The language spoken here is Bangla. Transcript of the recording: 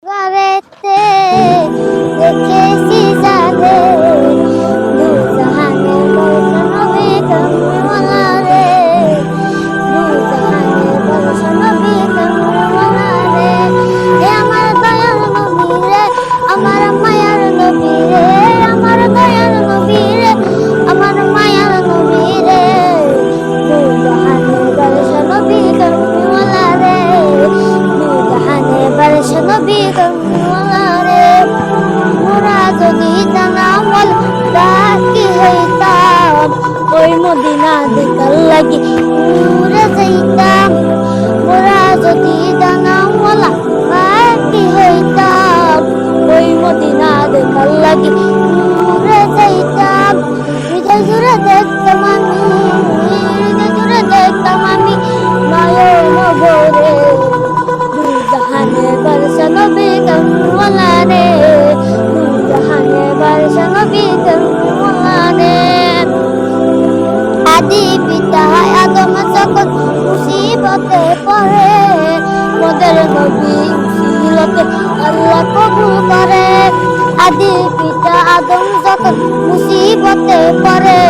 গারেতে দেখেছি জানে দু জাহানের বর্ষা নবী কামলিওয়ালা রে দু জাহানের বর্ষা নবী কামলিওয়ালা রে হে আমার দয়ার নবী রে আমার মায়ার নবী রে আমার দয়ার নবী রে আমার মায়ার নবী রে দু জাহানের বর্ষা নবী কামলিওয়ালা রে দু জাহানের বর্ষা নবী কামলিওয়ালা রে মোরা যদি জানামল ডাকি হইতাম ওই মদিনা দেখার লাগি উড়ে যাইতাম মোরা যদি জানামল ডাকি হইতাম ওই মদিনা দেখার লাগি উড়ে যাইতাম হৃদয় জুড়ে দেখতাম আমি হৃদয় জুড়ে দেখতাম আমি নয়ন ভরে দু জাহানের বর্ষা নবী কামলিওয়ালা রে দু জাহানের বর্ষা নবী কামলিওয়ালা রে আদি পিতা আদম যখন মুসিবতে পড়ে মোদের নবী উসিলতে আল্লাহ কবুল করে আদি পিতা আদম যখন মুসিবতে পড়ে